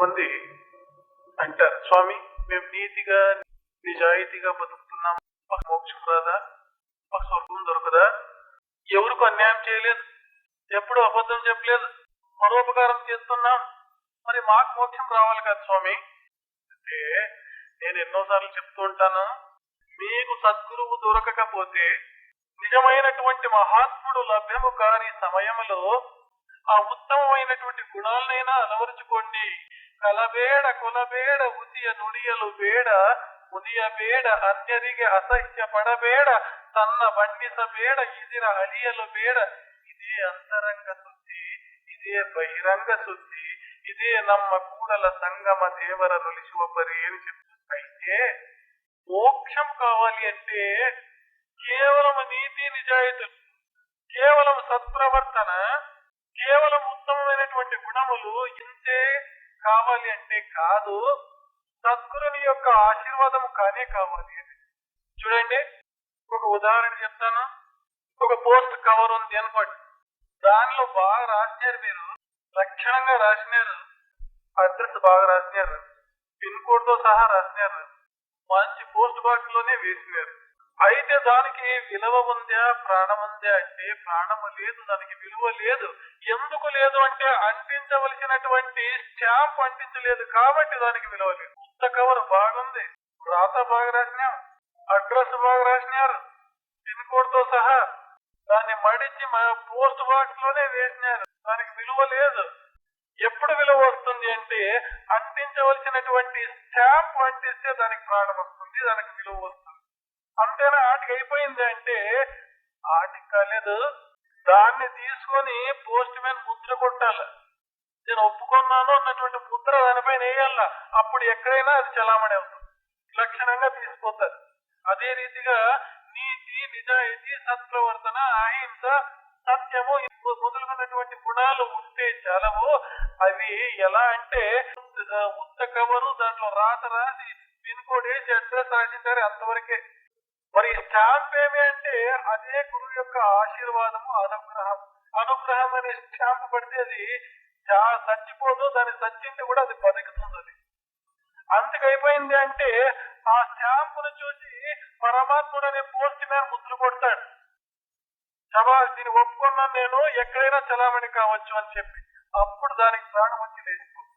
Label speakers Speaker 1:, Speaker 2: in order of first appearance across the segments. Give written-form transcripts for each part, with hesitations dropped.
Speaker 1: కొంతమంది అంటారు, స్వామి మేము నీతిగా నిజాయితీగా బతుకుతున్నాం, మాకు మోక్షం రాదా, మాకు స్వర్గం దొరకదా, ఎవరికి అన్యాయం చేయలేదు, ఎప్పుడు అబద్ధం చెప్పలేదు, పరోపకారం చేస్తున్నాం, మరి మాకు మోక్షం రావాలి కదా స్వామి అంటే నేను ఎన్నోసార్లు చెప్తూ ఉంటాను, మీకు సద్గురువు దొరకకపోతే నిజమైనటువంటి మహాత్ముడు లభ్యము కాని సమయంలో ఆ ఉత్తమమైనటువంటి గుణాలనైనా అలవరుచుకోండి. కలబేడ కొలబేడ ఉసియ నుడియలు ಬೇಡ ಮುನಿಯ ಬೇಡ ಅನ್ಯರಿಗೆ ಅಸಹ್ಯ ಪಡಬೇಡ ತನ್ನ ಬಣ್ಣಿಸಬೇಡ ಇದಿರ ಅಳಿಯಲು ಬೇಡ. ಇದೇ ಅಂತರಂಗ ಶುದ್ಧಿ, ಇದೇ ಬಹಿರಂಗ ಶುದ್ಧಿ, ఇదే నమ్మ కూడల సంగమ దేవర నొలిసువ పరి అని చెప్తుంది. అయితే మోక్షం కావాలి అంటే కేవలం నీతి నిజాయితీలు, కేవలం సత్ప్రవర్తన, కేవలం ఉత్తమమైనటువంటి గుణములు ఇంతే కావాలి అంటే కాదు, సద్గురుని యొక్క ఆశీర్వాదము కానే కావాలి అని. చూడండి, ఒక ఉదాహరణ చెప్తాను. ఒక పోస్ట్ కవర్ ఉంది అనుకోండి, దానిలో బాగా రాసినారు, మీరు లక్షణంగా రాసినారు, అడ్రస్ బాగా రాసినారు, పిన్ కోడ్ తో సహా రాసినారు, మంచి పోస్ట్ బాక్స్ లోనే వేసినారు. అయితే దానికి విలువ ఉందా, ప్రాణం ఉందా అంటే ప్రాణము లేదు, దానికి విలువ లేదు. ఎందుకు లేదు అంటే అంటించవలసినటువంటి స్టాంప్ అంటించలేదు కాబట్టి దానికి విలువ లేదు. కొత్త కవర్ బాగుంది, రాత బాగా రాసినాం, అడ్రస్ బాగా రాసినారు, పిన్ కోడ్ తో సహా, దాన్ని మడిచి పోస్ట్ బాక్స్ లోనే వేసినారు, దానికి విలువ లేదు. ఎప్పుడు విలువ వస్తుంది అంటే అంటించవలసినటువంటి స్టాంప్ అంటిస్తే దానికి ప్రాణం వస్తుంది, దానికి విలువ వస్తుంది. అంతేనా ఆటికి అయిపోయింది అంటే ఆటికి కాలేదు, దాన్ని తీసుకొని పోస్ట్ మ్యాన్ ముద్ర కొట్టాలి, నేను ఒప్పుకున్నాను అన్నటువంటి ముద్ర దానిపైన వేయాల, అప్పుడు ఎక్కడైనా అది చలామణి అవుతుంది, లక్షణంగా తీసుకుపోతారు. అదే రీతిగా నీతి నిజాయితీ సత్ప్రవర్తన అహింస సత్యము మొదలుకున్నటువంటి గుణాలు ఉంటే చాలవు. అవి ఎలా అంటే ఉత్త కవరు, దాంట్లో రాత రాసి పిన్ కోడ్ వేసి అడ్రస్ రాసింటారు, అంతవరకే. మరి స్టాంప్ ఏమి అంటే అదే గురువు యొక్క ఆశీర్వాదము, అనుగ్రహం. అనుగ్రహం అనే స్టాంప్ పడితే అది చచ్చిపోదు, దాని చచ్చింటి కూడా అది బతుకుతుంది. అది అంతకైపోయింది అంటే ఆ స్టాంపును చూసి పరమాత్ముడు అనే పోస్ట్ మ్యాన్ ముద్ర కొడతాడు, శభాష్ దీన్ని ఒప్పుకున్నాను నేను, ఎక్కడైనా చలామణి కావచ్చు అని చెప్పి, అప్పుడు దానికి ప్రాణం వచ్చి లేచిపోతుంది.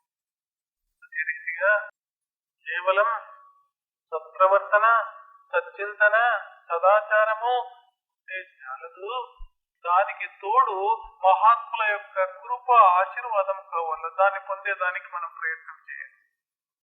Speaker 1: అదే రీతిగా కేవలం సత్ప్రవర్తన, సచ్చింతన, సదాచారము అంటే చాలదు, దానికి తోడు మహాత్ముల యొక్క కృప ఆశీర్వాదం కావాలి. దాన్ని పొందేదానికి మనం ప్రయత్నం చేయాలి.